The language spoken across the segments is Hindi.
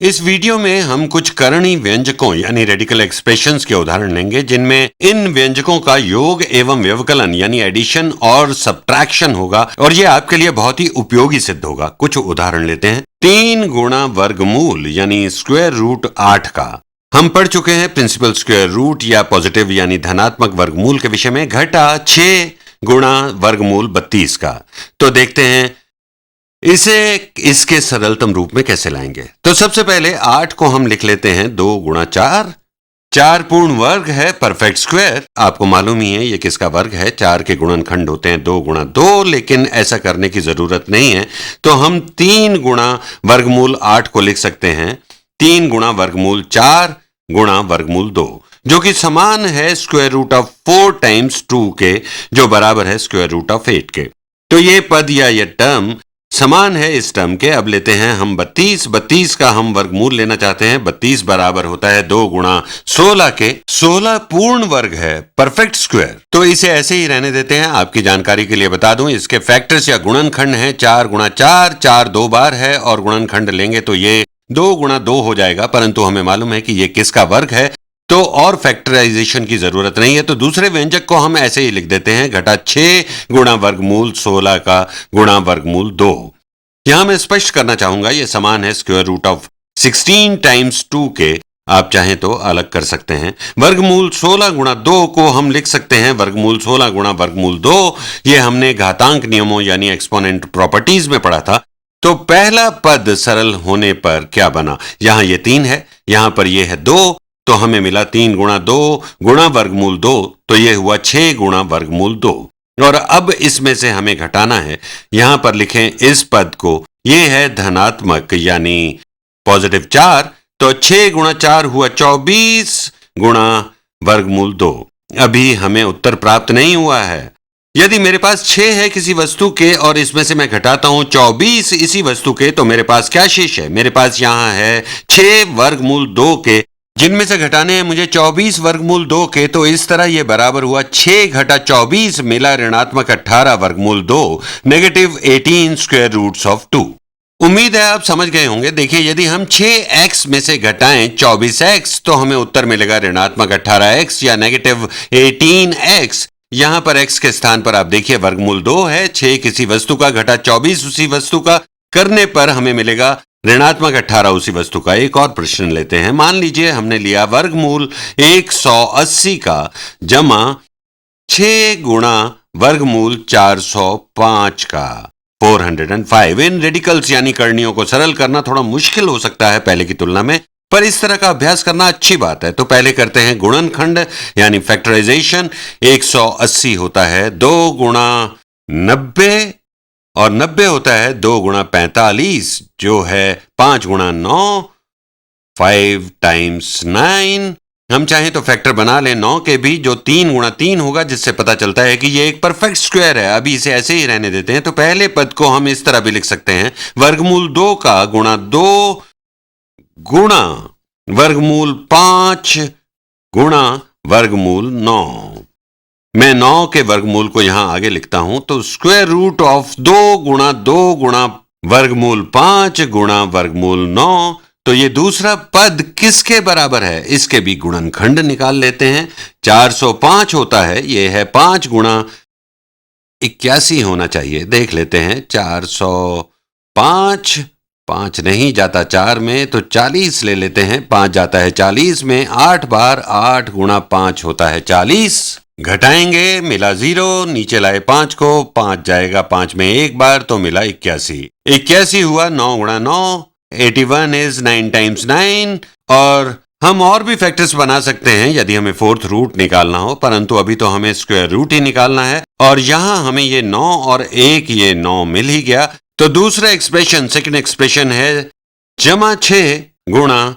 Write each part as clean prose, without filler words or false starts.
इस वीडियो में हम कुछ करणी व्यंजकों यानी रेडिकल एक्सप्रेशंस के उदाहरण लेंगे जिनमें इन व्यंजकों का योग एवं व्यवकलन यानी एडिशन और सब्ट्रैक्शन होगा और ये आपके लिए बहुत ही उपयोगी सिद्ध होगा। कुछ उदाहरण लेते हैं। 3 गुणा वर्गमूल यानी स्क्वायर रूट 8 का हम पढ़ चुके हैं। प्रिंसिपल स्क्वायर रूट या पॉजिटिव यानी धनात्मक वर्गमूल के विषय में। घटा 6 गुणा वर्गमूल 32 का। तो देखते हैं इसे इसके सरलतम रूप में कैसे लाएंगे। तो सबसे पहले 8 को हम लिख लेते हैं 2 गुणा 4। 4 पूर्ण वर्ग है, परफेक्ट स्क्वायर। आपको मालूम ही है ये किसका वर्ग है। 4 के गुणनखंड होते हैं 2 गुणा 2, लेकिन ऐसा करने की जरूरत नहीं है। तो हम 3 गुणा वर्गमूल 8 को लिख सकते हैं 3 गुणा वर्गमूल 4 गुणा वर्गमूल 2, जो कि समान है स्क्वायर रूट ऑफ 4 टाइम्स 2 के, जो बराबर है स्क्वायर रूट ऑफ 8 के। तो ये पद या ये टर्म समान है इस टर्म के। अब लेते हैं हम 32 का हम वर्गमूल लेना चाहते हैं। 32 बराबर होता है 2 गुणा 16 के। 16 पूर्ण वर्ग है, परफेक्ट स्क्वायर। तो इसे ऐसे ही रहने देते हैं। आपकी जानकारी के लिए बता दूं, इसके फैक्टर्स या गुणनखंड हैं 4 गुणा 4। 4 2 बार है और गुणनखंड लेंगे तो ये 2 गुणा 2 हो जाएगा, परंतु हमें मालूम है कि ये किसका वर्ग है, तो और फैक्टराइजेशन की जरूरत नहीं है। तो दूसरे व्यंजक को हम ऐसे ही लिख देते हैं। घटा 6 गुणा वर्गमूल 16 का गुणा वर्गमूल 2। यहां मैं स्पष्ट करना चाहूंगा ये समान है स्क्वायर रूट ऑफ 16 टाइम्स 2 के। आप चाहें तो अलग कर सकते हैं। वर्गमूल 16 गुणा 2 को हम लिख सकते हैं वर्गमूल 16 गुणा वर्गमूल 2। ये हमने घातांक नियमों यानी एक्सपोनेंट प्रॉपर्टीज में पढ़ा था। तो पहला पद सरल होने पर क्या बना, यहां ये 3 है, यहां पर ये है 2, तो हमें मिला 3 गुणा 2 गुणा वर्गमूल 2, तो ये हुआ 6 गुणा वर्गमूल 2। और अब इसमें से हमें घटाना है। यहां पर लिखें इस पद को, ये है धनात्मक यानी पॉजिटिव 4, तो 6 गुणा 4 हुआ 24 गुणा वर्गमूल 2। अभी हमें उत्तर प्राप्त नहीं हुआ है। यदि मेरे पास 6 है किसी वस्तु के और इसमें से मैं घटाता हूं 24 इसी वस्तु के, तो मेरे पास क्या शेष है। मेरे पास यहां है 6 वर्गमूल 2 के, जिनमें से घटाने हैं मुझे 24 वर्गमूल 2 के। तो इस तरह ये बराबर हुआ 6 घटा 24 मिला ऋणात्मक 18 वर्गमूल 2 नेगेटिव 18 स्क्वायर रूट्स ऑफ 2। उम्मीद है आप समझ गए होंगे। देखिए, यदि हम 6x में से घटाएं 24x तो हमें उत्तर मिलेगा ऋणात्मक 18x या नेगेटिव 18x। यहां पर x के स्थान पर आप देखिए वर्गमूल 2 है। 6 किसी वस्तु का घटा 24 उसी वस्तु का, करने पर हमें मिलेगा ऋणात्मक 18 उसी वस्तु का। एक और प्रश्न लेते हैं। मान लीजिए हमने लिया वर्गमूल 180 का जमा 6 गुणा वर्गमूल 405 का 405। इन रेडिकल्स यानी करणियों को सरल करना थोड़ा मुश्किल हो सकता है पहले की तुलना में, पर इस तरह का अभ्यास करना अच्छी बात है। तो पहले करते हैं गुणनखंड यानी फैक्टराइजेशन। 180 होता है 2 गुणा 90 और 90 होता है 2 गुणा 45, जो है 5 गुणा 9, 5 टाइम्स 9। हम चाहें तो फैक्टर बना लें 9 के भी, जो 3 गुणा 3 होगा, जिससे पता चलता है कि ये एक परफेक्ट स्क्वायर है। अभी इसे ऐसे ही रहने देते हैं। तो पहले पद को हम इस तरह भी लिख सकते हैं वर्गमूल 2 का गुणा 2 गुणा वर्गमूल 5 गुणा वर्गमूल 9। मैं 9 के वर्गमूल को यहां आगे लिखता हूं, तो स्क्वायर रूट ऑफ 2 गुणा वर्गमूल 5 गुणा वर्गमूल 9। तो ये दूसरा पद किसके बराबर है, इसके भी गुणनखंड निकाल लेते हैं। 405 होता है, ये है 5 गुणा 81 होना चाहिए। देख लेते हैं 405, 5 नहीं जाता 4 में, तो 40 ले लेते हैं। 5 जाता है 40 में, 8 बार 8 गुणा 5 होता है 40। घटाएंगे, मिला 0, नीचे लाए 5 को, 5 जाएगा 5 में एक बार, तो मिला 81। 81 हुआ 9 गुणा 9, 81 इज 9 टाइम्स 9। और हम और भी फैक्टर्स बना सकते हैं यदि हमें 4th रूट निकालना हो, परंतु अभी तो हमें स्क्वायर रूट ही निकालना है। और यहां हमें ये 9 और 1 ये 9 मिल ही गया। तो दूसरा एक्सप्रेशन, सेकंड एक्सप्रेशन है जमा 6 गुणा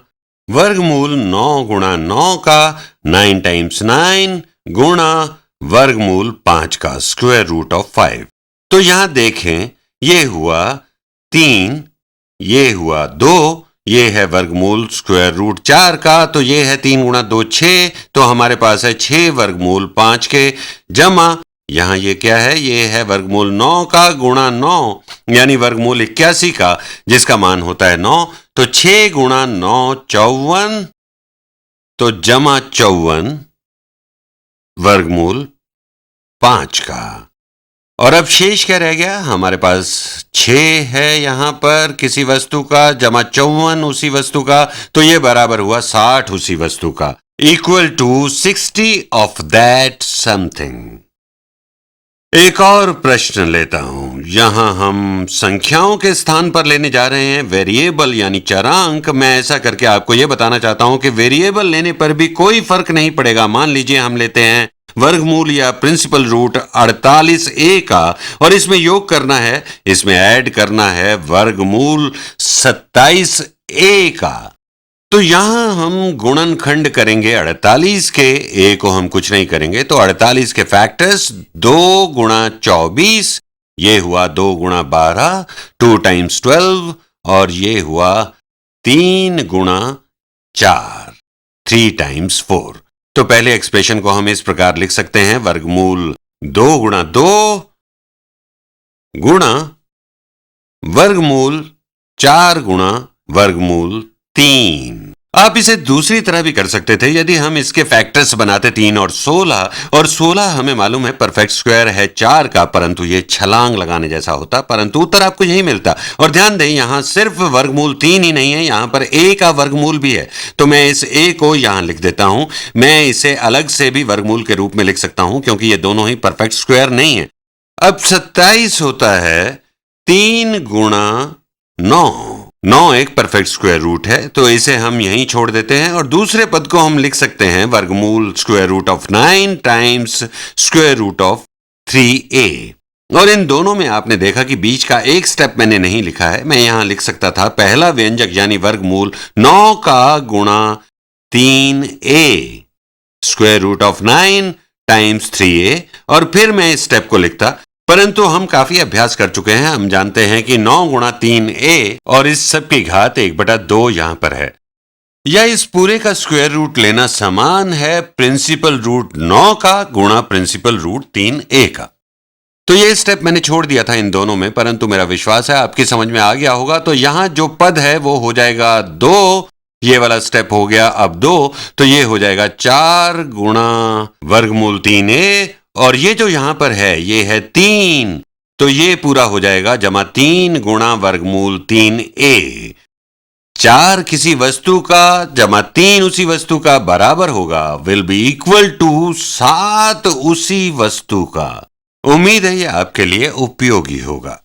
वर्गमूल 9 गुणा 9 का 9 टाइम्स 9 गुणा वर्गमूल 5 का स्क्वायर रूट ऑफ 5। तो यहां देखें, ये हुआ 3, ये हुआ 2, ये है वर्गमूल स्क्वायर रूट 4 का, तो ये है 3 गुणा 2 6, तो हमारे पास है 6 वर्गमूल 5 के जमा यहां ये क्या है, ये है वर्गमूल 9 का गुणा 9 यानी वर्गमूल 81 का, जिसका मान होता है 9। तो 6 गुणा 9 54, तो जमा 54 वर्गमूल 5 का। और अब शेष क्या रह गया? हमारे पास 6 है यहां पर किसी वस्तु का, जमा 54 उसी वस्तु का, तो ये बराबर हुआ 60 उसी वस्तु का, equal to 60 of that something. एक और प्रश्न लेता हूं। यहां हम संख्याओं के स्थान पर लेने जा रहे हैं वेरिएबल यानी चरांक। मैं ऐसा करके आपको यह बताना चाहता हूं कि वेरिएबल लेने पर भी कोई फर्क नहीं पड़ेगा। मान लीजिए हम लेते हैं वर्गमूल या प्रिंसिपल रूट 48a का, और इसमें योग करना है, इसमें ऐड करना है वर्गमूल 27a का। तो यहां हम गुणनखंड करेंगे 48 के, a को हम कुछ नहीं करेंगे, तो 48 के फैक्टर्स 2 गुणा 24, ये हुआ 2 गुणा 12, 2 टाइम्स 12, और ये हुआ 3 गुणा 4, 3 टाइम्स 4। तो पहले एक्सप्रेशन को हम इस प्रकार लिख सकते हैं, वर्गमूल 2 गुणा 2 गुणा वर्गमूल 4 गुणा वर्गमूल 3। आप इसे दूसरी तरह भी कर सकते थे। यदि हम इसके फैक्टर्स बनाते 3 और 16 हमें मालूम है परफेक्ट स्क्वायर है 4 का, परंतु ये छलांग लगाने जैसा होता, परंतु उत्तर आपको यही मिलता। और ध्यान दें, यहां सिर्फ वर्गमूल 3 ही नहीं है, यहां पर a का वर्गमूल भी है। तो मैं इस a को यहां लिख देता हूं। मैं इसे अलग से भी वर्गमूल के रूप में लिख सकता हूं, क्योंकि ये दोनों ही परफेक्ट स्क्वायर नहीं है। अब 27 होता है 3 गुणा 9 एक परफेक्ट स्क्वायर रूट है, तो इसे हम यहीं छोड़ देते हैं। और दूसरे पद को हम लिख सकते हैं वर्गमूल square root of 9 times square root of 3a। और इन दोनों में आपने देखा कि बीच का एक स्टेप मैंने नहीं लिखा है। मैं यहां लिख सकता था पहला व्यंजक यानी वर्गमूल 9 का गुणा 3a, square root of 9 times 3a, और फिर मैं इस स्टेप को लिखता। परंतु हम काफी अभ्यास कर चुके हैं, हम जानते हैं कि 9 गुणा 3a और इस सब की घात 1/2 यहां पर है। या इस पूरे का स्क्वायर रूट लेना समान है प्रिंसिपल रूट 9 का गुणा प्रिंसिपल रूट 3a का। तो ये स्टेप मैंने छोड़ दिया था इन दोनों में, परंतु मेरा विश्वास है आपकी समझ में आ गया होगा। तो यहां जो पद है वो हो जाएगा 2, ये वाला स्टेप हो गया अब 2, तो ये हो जाएगा 4 गुणा वर्गमूल 3a, और ये जो यहां पर है ये है 3, तो ये पूरा हो जाएगा जमा 3 गुणा वर्गमूल 3a। 4 किसी वस्तु का जमा 3 उसी वस्तु का बराबर होगा, विल बी इक्वल टू 7 उसी वस्तु का। उम्मीद है ये आपके लिए उपयोगी होगा।